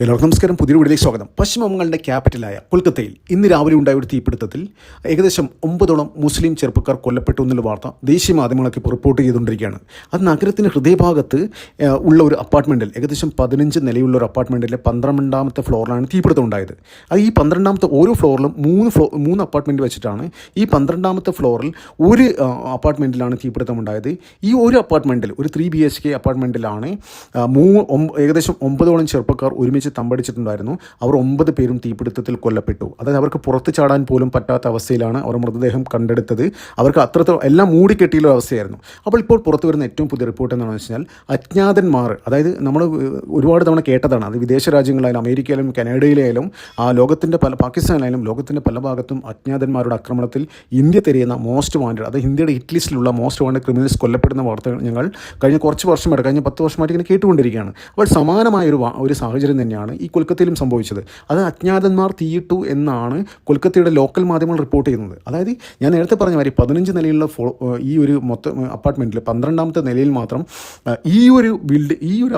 എല്ലാവർക്കും നമസ്കാരം. പുതിയ വീഡിയോയിലേക്ക് സ്വാഗതം. പശ്ചിമ ബംഗാളിൻ്റെ ക്യാപിറ്റലായ കൊൽക്കത്തയിൽ ഇന്ന് രാവിലെ ഉണ്ടായ ഒരു തീപിടുത്തത്തിൽ ഏകദേശം 9ഓളം മുസ്ലിം ചെറുപ്പക്കാർ കൊല്ലപ്പെട്ടു എന്നുള്ള വാർത്ത ദേശീയ മാധ്യമങ്ങളൊക്കെ ഇപ്പോൾ റിപ്പോർട്ട് ചെയ്തുകൊണ്ടിരിക്കുകയാണ്. അത് നഗരത്തിൻ്റെ ഹൃദയഭാഗത്ത് ഉള്ള ഒരു അപ്പാർട്ട്മെൻറ്റിൽ, ഏകദേശം 15 നിലയുള്ള ഒരു അപ്പാർട്ട്മെൻറ്റിലെ 12ാമത്തെ ഫ്ലോറിലാണ് തീപിടുത്തം ഉണ്ടായത്. അത് ഈ 12ാമത്തെ ഓരോ ഫ്ലോറിലും മൂന്ന് അപ്പാർട്ട്മെൻറ്റ് വെച്ചിട്ടാണ്. ഈ 12ാമത്തെ ഫ്ലോറിൽ ഒരു അപ്പാർട്ട്മെൻറ്റിലാണ് തീപിടുത്തം ഉണ്ടായത്. ഈ ഒരു അപ്പാർട്ട്മെൻറ്റിൽ, ഒരു 3 BHK അപ്പാർട്ട്മെൻറ്റിലാണ് ഏകദേശം 9ഓളം ചെറുപ്പക്കാർ ഒരുമിച്ച് തമ്പടിച്ചിട്ടുണ്ടായിരുന്നു. അവർ 9 പേരും തീപിടുത്തത്തിൽ കൊല്ലപ്പെട്ടു. അതായത് അവർക്ക് പുറത്ത് ചാടാൻ പോലും പറ്റാത്ത അവസ്ഥയിലാണ് അവർ മൃതദേഹം കണ്ടെടുത്തത്. അവർക്ക് അത്രത്തോളം എല്ലാം മൂടിക്കെട്ടിയുള്ള അവസ്ഥയായിരുന്നു. അപ്പോൾ ഇപ്പോൾ പുറത്തു വരുന്ന ഏറ്റവും പുതിയ റിപ്പോർട്ട് എന്താണെന്ന് വെച്ചാൽ, അജ്ഞാതന്മാർ, അതായത് നമ്മൾ ഒരുപാട് തവണ കേട്ടതാണ്, അത് വിദേശ രാജ്യങ്ങളായാലും അമേരിക്കയിലും കാനഡയിലായാലും ലോകത്തിൻ്റെ പാകിസ്ഥാനിലായാലും ലോകത്തിൻ്റെ പല ഭാഗത്തും അജ്ഞാതന്മാരുടെ ആക്രമണത്തിൽ ഇന്ത്യ തിരയുന്ന മോസ്റ്റ് വാണ്ടഡ്, അത് ഇന്ത്യയുടെ ഹിറ്റ് ലിസ്റ്റിലുള്ള മോസ്റ്റ് വാണ്ടഡ് ക്രിമിനൽസ് കൊല്ലപ്പെടുന്ന വാർത്തകൾ ഞങ്ങൾ കഴിഞ്ഞ 10 വർഷമായിട്ട് ഇങ്ങനെ കേട്ടുകൊണ്ടിരിക്കുകയാണ്. അപ്പോൾ സമാനമായ ഒരു സാഹചര്യം തന്നെയാണ് ഈ കൊൽക്കത്തയിലും സംഭവിച്ചത്. അത് അജ്ഞാതന്മാർ തീയിട്ടു എന്നാണ് കൊൽക്കത്തയുടെ ലോക്കൽ മാധ്യമങ്ങൾ റിപ്പോർട്ട് ചെയ്യുന്നത്. അതായത് ഞാൻ നേരത്തെ പറഞ്ഞ മാതിരി 15 നിലയുള്ള ഈ ഒരു മൊത്തം അപ്പാർട്ട്മെൻറ്റിൽ 12ാമത്തെ നിലയിൽ മാത്രം ഈ ഒരു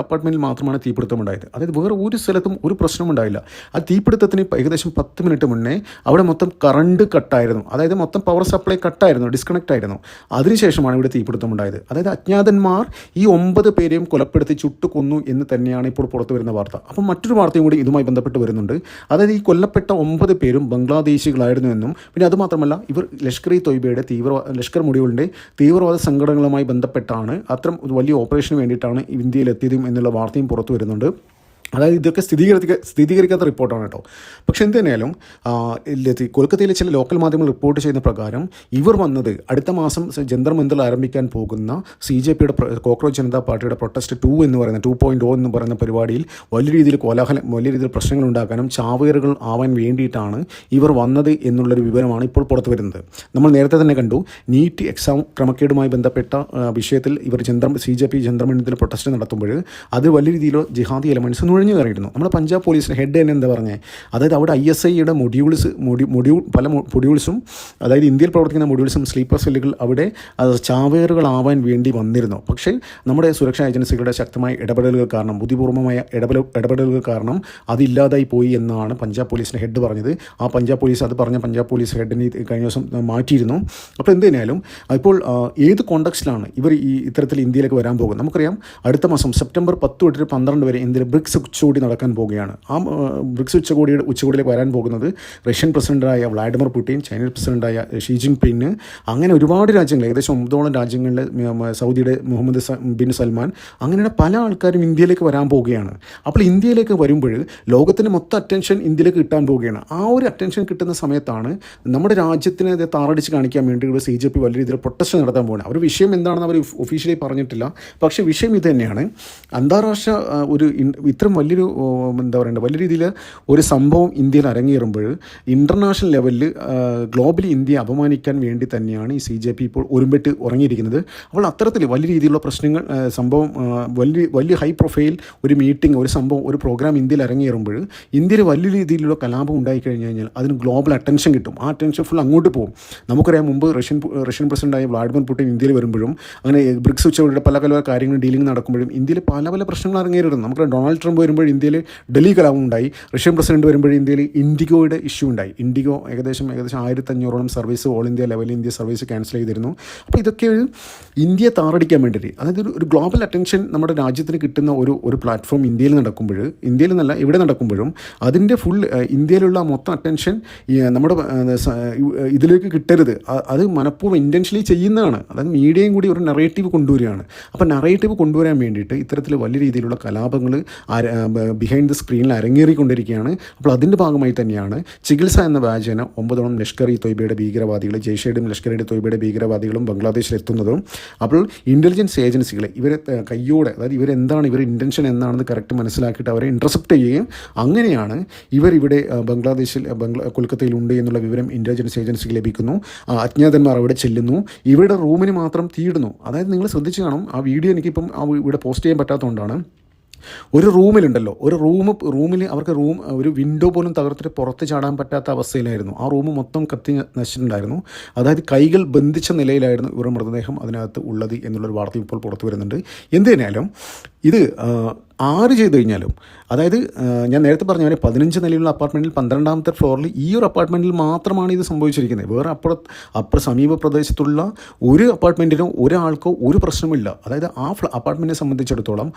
അപ്പാർട്ട്മെൻറ്റിൽ മാത്രമാണ് തീപിടുത്തം ഉണ്ടായത്. അതായത് വേറെ ഒരു സ്ഥലത്തും ഒരു പ്രശ്നം ഉണ്ടായില്ല. ആ തീപിടുത്തത്തിന് ഏകദേശം 10 മിനിറ്റ് മുന്നേ അവിടെ മൊത്തം കറണ്ട് കട്ടായിരുന്നു. അതായത് മൊത്തം പവർ സപ്ലൈ കട്ടായിരുന്നു, ഡിസ്കണക്റ്റ് ആയിരുന്നു. അതിനുശേഷമാണ് ഇവിടെ തീപിടുത്തം ഉണ്ടായത്. അതായത് അജ്ഞാതന്മാർ ഈ 9 പേരെയും കൊലപ്പെടുത്തി ചുട്ടു കൊന്നു എന്ന് തന്നെയാണ് ഇപ്പോൾ പുറത്തു വരുന്ന വാർത്ത. അപ്പം മറ്റൊരു വാർത്തയും കൂടി ഇതുമായി ബന്ധപ്പെട്ട് വരുന്നുണ്ട്. അതായത് ഈ കൊല്ലപ്പെട്ട 9 പേരും ബംഗ്ലാദേശികളായിരുന്നു എന്നും, പിന്നെ അതുമാത്രമല്ല ഇവർ ലഷ്കർ-ഇ-തൊയ്ബയുടെ ലഷ്കർ മുടികളുടെ തീവ്രവാദ സംഘടനകളുമായി ബന്ധപ്പെട്ടാണ് അത്തരം വലിയ ഓപ്പറേഷന് വേണ്ടിയിട്ടാണ് ഇന്ത്യയിലെത്തിയതും എന്നുള്ള വാർത്തയും പുറത്തു വരുന്നുണ്ട്. അതായത് ഇതൊക്കെ സ്ഥിരീകരിക്കാത്ത റിപ്പോർട്ടാണ് കേട്ടോ. പക്ഷെ എന്ത് തന്നെയാലും കൊൽക്കത്തയിലെ ചില ലോക്കൽ മാധ്യമങ്ങൾ റിപ്പോർട്ട് ചെയ്യുന്ന പ്രകാരം ഇവർ വന്നത് അടുത്ത മാസം ജന്തർ മന്ദിറിൽ ആരംഭിക്കാൻ പോകുന്ന CJPയുടെ കോക്രോച്ച് ജനതാ പാർട്ടിയുടെ പ്രൊട്ടസ്റ്റ് 2 എന്ന് പറയുന്ന 2.0 എന്ന് പറയുന്ന പരിപാടിയിൽ വലിയ രീതിയിൽ വലിയ രീതിയിൽ പ്രശ്നങ്ങൾ ഉണ്ടാക്കാനും ചാവേറുകൾ ആവാൻ വേണ്ടിയിട്ടാണ് ഇവർ വന്നത് എന്നുള്ളൊരു വിവരമാണ് ഇപ്പോൾ പുറത്തു വരുന്നത്. നമ്മൾ നേരത്തെ തന്നെ കണ്ടു, നീറ്റ് എക്സാം ക്രമക്കേടുമായി ബന്ധപ്പെട്ട വിഷയത്തിൽ ഇവർ CJP ജന്തർ മന്ദിറിൽ പ്രൊട്ടസ്റ്റ് നടത്തുമ്പോൾ അത് വലിയ രീതിയിലോ ജിഹാദി എലമെൻറ്റ്സ് നുഴഞ്ഞു കയറിയിരുന്നു. നമ്മുടെ പഞ്ചാബ് പോലീസിൻ്റെ ഹെഡ് തന്നെ എന്താ പറഞ്ഞത്, അതായത് അവിടെ ISIയുടെ പല മൊഡ്യൂൾസും, അതായത് ഇന്ത്യയിൽ പ്രവർത്തിക്കുന്ന മൊഡ്യൂൾസും സ്ലീപ്പർ സെല്ലുകൾ അവിടെ ചാവേറുകളാവാൻ വേണ്ടി വന്നിരുന്നു. പക്ഷേ നമ്മുടെ സുരക്ഷാ ഏജൻസികളുടെ ശക്തമായ ഇടപെടലുകൾ കാരണം, ബുദ്ധിപൂർവമായ ഇടപെടലുകൾ കാരണം അതില്ലാതായി പോയി എന്നാണ് പഞ്ചാബ് പോലീസിൻ്റെ ഹെഡ് പറഞ്ഞത്. പഞ്ചാബ് പോലീസ് ഹെഡിനെ കഴിഞ്ഞ ദിവസം മാറ്റിയിരുന്നു. അപ്പോൾ എന്ത് തന്നെയാലും ഇപ്പോൾ ഏത് കോണ്ടക്സ്റ്റിലാണ് ഇവർ ഇത്തരത്തിൽ ഇന്ത്യയിലേക്ക് വരാൻ പോകുന്നത്? നമുക്കറിയാം, അടുത്ത മാസം സെപ്റ്റംബർ 10 തൊട്ട് 12 വരെ ഇന്ത്യയിൽ ബ്രിക്സ് ഉച്ചകോടി നടക്കാൻ പോവുകയാണ്. ബ്രിക്സ് ഉച്ചകോടിയിലേക്ക് വരാൻ പോകുന്നത് റഷ്യൻ പ്രസിഡന്റായ വ്ളാഡിമിർ പുടിൻ, ചൈനീസ് പ്രസിഡന്റായ ഷീ ജിൻപിങ്, അങ്ങനെ ഒരുപാട് രാജ്യങ്ങൾ, ഏകദേശം 9ഓളം രാജ്യങ്ങളിലെ സൗദിയുടെ മുഹമ്മദ് ബിൻ സൽമാൻ, അങ്ങനെയുള്ള പല ആൾക്കാരും ഇന്ത്യയിലേക്ക് വരാൻ പോവുകയാണ്. അപ്പോൾ ഇന്ത്യയിലേക്ക് വരുമ്പോൾ ലോകത്തിൻ്റെ മൊത്തം അറ്റൻഷൻ ഇന്ത്യയിലേക്ക് കിട്ടാൻ പോവുകയാണ്. ആ ഒരു അറ്റൻഷൻ കിട്ടുന്ന സമയത്താണ് നമ്മുടെ രാജ്യത്തിനെ താറടിച്ച് കാണിക്കാൻ വേണ്ടി CJP വലിയ രീതിയിൽ പ്രൊട്ടസ്റ്റ് നടത്താൻ പോകുന്നത്. അവർ വിഷയം എന്താണെന്ന് അവർ ഒഫീഷ്യലി പറഞ്ഞിട്ടില്ല. പക്ഷേ വിഷയം ഇത് തന്നെയാണ്. അന്താരാഷ്ട്ര ഇത്തരം വലിയൊരു വലിയ രീതിയിൽ ഒരു സംഭവം ഇന്ത്യയിൽ അരങ്ങേറുമ്പോൾ ഇൻ്റർനാഷണൽ ലെവലിൽ ഗ്ലോബലി ഇന്ത്യയെ അപമാനിക്കാൻ വേണ്ടി തന്നെയാണ് ഈ CJP ഇപ്പോൾ ഒരുമ്പിട്ട് ഉറങ്ങിയിരിക്കുന്നത്. അപ്പോൾ അത്തരത്തിൽ വലിയ രീതിയിലുള്ള പ്രശ്നങ്ങൾ, സംഭവം, വലിയ ഹൈ പ്രൊഫൈൽ ഒരു മീറ്റിംഗ്, ഒരു സംഭവം, ഒരു പ്രോഗ്രാം ഇന്ത്യയിൽ അരങ്ങേറുമ്പോൾ ഇന്ത്യയിൽ വലിയ രീതിയിലുള്ള കലാപം ഉണ്ടായിക്കഴിഞ്ഞ് കഴിഞ്ഞാൽ അതിന് ഗ്ലോബൽ അറ്റൻഷൻ കിട്ടും. ആ അറ്റൻഷൻ ഫുൾ അങ്ങോട്ട് പോകും. നമുക്കറിയാം, മുമ്പ് റഷ്യൻ പ്രസിഡന്റായ വ്ളാഡിമിർ പുടിൻ ഇന്ത്യയിൽ വരുമ്പോഴും, അങ്ങനെ ബ്രിക്സ് ഉച്ചകോടിയുടെ പല കാര്യങ്ങളും ഡീലിംഗ് നടക്കുമ്പോഴും ഇന്ത്യയിൽ പല പ്രശ്നങ്ങൾ അരങ്ങേറുന്നു. നമുക്ക് ഡൊണാൾഡ് ട്രംപ് വരുമ്പോൾ ഇന്ത്യയിൽ ഡൽഹി കലാപം ഉണ്ടായി. റഷ്യൻ പ്രസിഡന്റ് വരുമ്പോൾ ഇന്ത്യയിൽ ഇൻഡിഗോയുടെ ഇഷ്യൂ ഉണ്ടായി. ഇൻഡിഗോ ഏകദേശം 1500ഓളം സർവീസ് ഓൾ ഇന്ത്യ ലെവലിൽ ഇന്ത്യ സർവീസ് ക്യാൻസൽ ചെയ്തിരുന്നു. അപ്പോൾ ഇതൊക്കെ ഇന്ത്യയെ താറടിക്കാൻ വേണ്ടിയിട്ട്, അതായത് ഒരു ഗ്ലോബൽ അറ്റൻഷൻ നമ്മുടെ രാജ്യത്തിന് കിട്ടുന്ന ഒരു പ്ലാറ്റ്ഫോം ഇന്ത്യയിൽ നിന്നല്ല ഇവിടെ നടക്കുമ്പോഴും അതിൻ്റെ ഫുൾ ഇന്ത്യയിലുള്ള മൊത്തം അറ്റൻഷൻ നമ്മുടെ ഇതിലേക്ക് കിട്ടരുത്. അത് മനഃപൂർവ്വം ഇൻറ്റൻഷനലി ചെയ്യുന്നതാണ്. അതായത് മീഡിയയും കൂടി ഒരു നറേറ്റീവ് കൊണ്ടുവരികയാണ്. അപ്പോൾ നറേറ്റീവ് കൊണ്ടുവരാൻ വേണ്ടിയിട്ട് ഇത്തരത്തിൽ വലിയ രീതിയിലുള്ള കലാപങ്ങൾ ബിഹൈൻഡ് ദ സ്ക്രീനിൽ അരങ്ങേറിക്കൊണ്ടിരിക്കുകയാണ്. അപ്പോൾ അതിൻ്റെ ഭാഗമായി തന്നെയാണ് ചികിത്സ എന്ന വ്യാജേന 9ഓളം ലഷ്കർ-ഇ-തൊയ്ബയുടെ ഭീകരവാദികൾ, ജയ്ഷയുടെയും ലഷ്കർ-ഇ-തൊയ്ബയുടെ ഭീകരവാദികളും ബംഗ്ലാദേശിലെത്തുന്നതും, അപ്പോൾ ഇൻ്റലിജൻസ് ഏജൻസികളെ ഇവരെ കയ്യോടെ, അതായത് ഇവരെന്താണ്, ഇവർ ഇൻറ്റൻഷൻ എന്താണെന്ന് കറക്റ്റ് മനസ്സിലാക്കിയിട്ട് അവരെ ഇൻ്റർസെപ്റ്റ് ചെയ്യുകയും, അങ്ങനെയാണ് ഇവരിവിടെ കൊൽക്കത്തയിലുണ്ട് എന്നുള്ള വിവരം ഇൻ്റലിജൻസ് ഏജൻസിക്ക് ലഭിക്കുന്നു. അജ്ഞാതന്മാർ അവിടെ ചെല്ലുന്നു, ഇവരുടെ റൂമിന് മാത്രം തീയിടുന്നു. അതായത് നിങ്ങൾ ശ്രദ്ധിച്ച് കാണും, ആ വീഡിയോ എനിക്കിപ്പം ഇവിടെ പോസ്റ്റ് ചെയ്യാൻ പറ്റാത്തതുകൊണ്ടാണ്. ഒരു റൂമിലുണ്ടല്ലോ, റൂമിൽ അവർക്ക് ഒരു വിൻഡോ പോലും തകർത്തിട്ട് പുറത്ത് ചാടാൻ പറ്റാത്ത അവസ്ഥയിലായിരുന്നു. ആ റൂം മൊത്തം കത്തി നശിച്ചിട്ടുണ്ടായിരുന്നു. അതായത് കൈകൾ ബന്ധിച്ച നിലയിലായിരുന്നു ഇവരുടെ മൃതദേഹം അതിനകത്ത് ഉള്ളത് എന്നുള്ളൊരു വാർത്ത ഇപ്പോൾ പുറത്തു വരുന്നുണ്ട്. എന്ത് തന്നെയാലും ഇത് ആര് ചെയ്തു കഴിഞ്ഞാലും, അതായത് ഞാൻ നേരത്തെ പറഞ്ഞ പോലെ 15 നിലയുള്ള അപ്പാർട്ട്മെൻറ്റിൽ 12ാമത്തെ ഫ്ലോറിൽ ഈ ഒരു അപ്പാർട്ട്മെൻറ്റിൽ മാത്രമാണ് ഇത് സംഭവിച്ചിരിക്കുന്നത്. വേറെ സമീപ പ്രദേശത്തുള്ള ഒരു അപ്പാർട്ട്മെൻറ്റിനോ ഒരാൾക്കോ ഒരു പ്രശ്നമില്ല. അതായത് ആ അപ്പാർട്ട്മെൻറ്റിനെ സംബന്ധിച്ചിടത്തോളം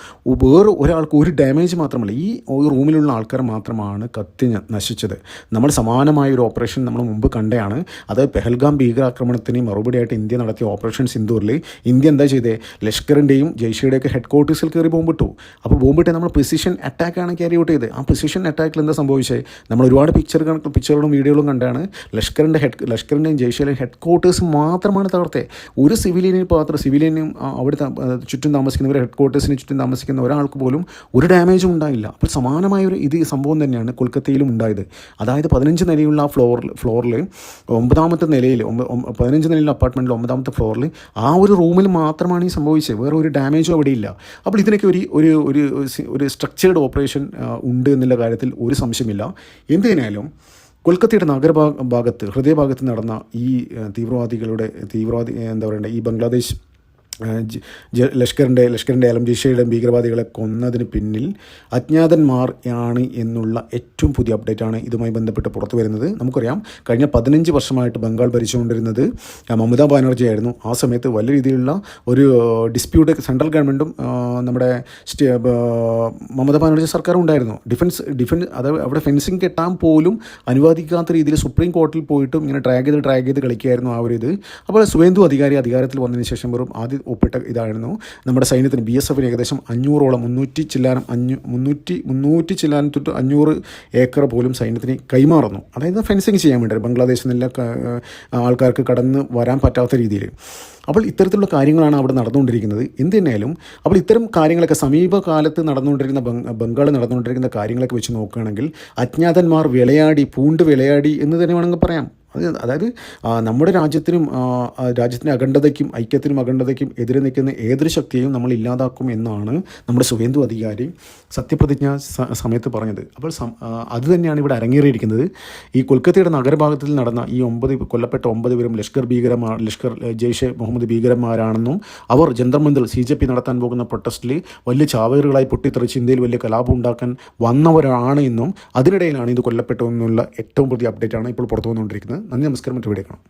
വേറെ ഒരാൾക്ക് ഒരു ഡാമേജ് മാത്രമല്ല, ഈ റൂമിലുള്ള ആൾക്കാർ മാത്രമാണ് കത്തി നശിച്ചത്. നമ്മൾ സമാനമായ ഒരു ഓപ്പറേഷൻ നമ്മൾ മുമ്പ് കണ്ടതാണ്. അതായത് പെഹൽഗാം ഭീകരാക്രമണത്തിന് മറുപടിയായിട്ട് ഇന്ത്യ നടത്തിയ ഓപ്പറേഷൻ സിന്ദൂറിൽ ഇന്ത്യ എന്താ ചെയ്തത്? ലഷ്കറിൻ്റെയും ജയ്ഷയുടെയൊക്കെ ഹെഡ് ക്വാർട്ടേഴ്സിൽ കയറി ബോംബിട്ടു. അപ്പോൾ ബോംബിട്ട് നമ്മൾ പ്രിസിഷൻ അറ്റാക്കാണ് ക്യാരി ഔട്ട് ചെയ്തത്. ആ പ്രിസിഷൻ അറ്റാക്കിൽ എന്താ സംഭവിച്ചത്? നമ്മൾ ഒരുപാട് പിക്ചറുകളും വീഡിയോകളും കണ്ടാണ്. ലഷ്കറിൻ്റെയും ജയ്ഷയുടെയും ഹെഡ് ക്വാർട്ടേഴ്സ് മാത്രമാണ് തകർത്തത്. ഒരു സിവിലിയനും അവിടെ ചുറ്റും താമസിക്കുന്നവർ, ഹെഡ് ക്വാർട്ടേഴ്സിന് ചുറ്റും താമസിക്കുന്ന ഒരാൾക്ക് പോലും ഒരു ഡാമേജും ഉണ്ടായില്ല. അപ്പോൾ സമാനമായ ഒരു സംഭവം തന്നെയാണ് കൊൽക്കത്തയിലും ഉണ്ടായത്. അതായത് 15 നിലയുള്ള ആ ഫ്ലോറിൽ 9ാമത്തെ നിലയിൽ 15 നിലയുള്ള അപ്പാർട്ട്മെൻറ്റിൽ 9ാമത്തെ ഫ്ലോറിൽ ആ ഒരു റൂമിൽ മാത്രമാണ് ഈ സംഭവിച്ചത്. വേറെ ഒരു ഡാമേജും അവിടെ ഇല്ല. അപ്പോൾ ഇതിനൊക്കെ ഒരു സ്ട്രക്ചേർഡ് ഓപ്പറേഷൻ ഉണ്ട് എന്നുള്ള കാര്യത്തിൽ ഒരു സംശയമില്ല. എന്തിനായാലും കൊൽക്കത്തയുടെ നഗരഭാഗത്ത് ഹൃദയഭാഗത്ത് നടന്ന ഈ തീവ്രവാദി എന്താ പറയണ്ടേ, ഈ ബംഗ്ലാദേശ് ലഷ്കറിൻ്റെ ജയ്ഷയുടെ ഭീകരവാദികളെ കൊന്നതിന് പിന്നിൽ അജ്ഞാതന്മാർ ആണ് എന്നുള്ള ഏറ്റവും പുതിയ അപ്ഡേറ്റാണ് ഇതുമായി ബന്ധപ്പെട്ട് പുറത്തു വരുന്നത്. നമുക്കറിയാം, കഴിഞ്ഞ 15 വർഷമായിട്ട് ബംഗാൾ ഭരിച്ചുകൊണ്ടിരുന്നത് മമതാ ബാനർജി ആയിരുന്നു. ആ സമയത്ത് വലിയ രീതിയിലുള്ള ഒരു ഡിസ്പ്യൂട്ട് സെൻട്രൽ ഗവൺമെൻറ്റും നമ്മുടെ മമതാ ബാനർജി സർക്കാരും ഉണ്ടായിരുന്നു. ഡിഫൻസ് അത് അവിടെ ഫെൻസിങ് കെട്ടാൻ പോലും അനുവദിക്കാത്ത രീതിയിൽ സുപ്രീം കോടതിയിൽ പോയിട്ടും ഇങ്ങനെ ഡ്രാഗ് ചെയ്ത് കളിക്കുകയായിരുന്നു ആ ഒരു ഇത്. അപ്പോൾ സുവേന്ദു അധികാരത്തിൽ വന്നതിന് ശേഷം വെറും ആദ്യം ഒപ്പിട്ട ഇതായിരുന്നു നമ്മുടെ സൈന്യത്തിന്, BSFന് ഏകദേശം 500ഓളം 300 ചില്ലാനം തൊട്ട് 500 ഏക്കർ പോലും സൈന്യത്തിന് കൈമാറുന്നു. അതായത് ഫെൻസിങ് ചെയ്യാൻ വേണ്ടി ബംഗ്ലാദേശിൽ നിന്നുള്ള ആൾക്കാർക്ക് കടന്ന് വരാൻ പറ്റാത്ത രീതിയിൽ. അപ്പോൾ ഇത്തരത്തിലുള്ള കാര്യങ്ങളാണ് അവിടെ നടന്നുകൊണ്ടിരിക്കുന്നത്. എന്ത് തന്നെയായാലും അപ്പോൾ ഇത്തരം കാര്യങ്ങളൊക്കെ സമീപകാലത്ത് ബംഗാളിൽ നടന്നുകൊണ്ടിരിക്കുന്ന കാര്യങ്ങളൊക്കെ വെച്ച് നോക്കുകയാണെങ്കിൽ അജ്ഞാതന്മാർ പൂണ്ട് വിളയാടി എന്ന് തന്നെ വേണമെങ്കിൽ പറയാം. അതായത് നമ്മുടെ രാജ്യത്തിൻ്റെ അഖണ്ഡതയ്ക്കും എതിരെ നിൽക്കുന്ന ഏതൊരു ശക്തിയെയും നമ്മൾ ഇല്ലാതാക്കും എന്നാണ് നമ്മുടെ സുവേന്ദു അധികാരി സത്യപ്രതിജ്ഞ സമയത്ത് പറഞ്ഞത്. അപ്പോൾ അത് തന്നെയാണ് ഇവിടെ അരങ്ങേറിയിരിക്കുന്നത്. ഈ കൊൽക്കത്തയുടെ നഗരഭാഗത്തിൽ നടന്ന ഈ കൊല്ലപ്പെട്ട 9 പേരും ലഷ്കർ ജയ്ഷെ മുഹമ്മദ് ഭീകരന്മാരാണെന്നും അവർ ജന്തർ മന്ദിർ CJP നടത്താൻ പോകുന്ന പ്രൊട്ടസ്റ്റിൽ വലിയ ചാവേറുകളായി പൊട്ടിത്തെറിച്ച് ഇന്ത്യയിൽ വലിയ കലാപം ഉണ്ടാക്കാൻ വന്നവരാണ് എന്നും അതിനിടയിലാണ് ഇത് കൊല്ലപ്പെട്ടതെന്നുള്ള ഏറ്റവും പുതിയ അപ്ഡേറ്റാണ് ഇപ്പോൾ പുറത്തു വന്നുകൊണ്ടിരിക്കുന്നത്. നന്ദി, നമസ്കാരം. മറ്റു വീഡിയോ കാണാം.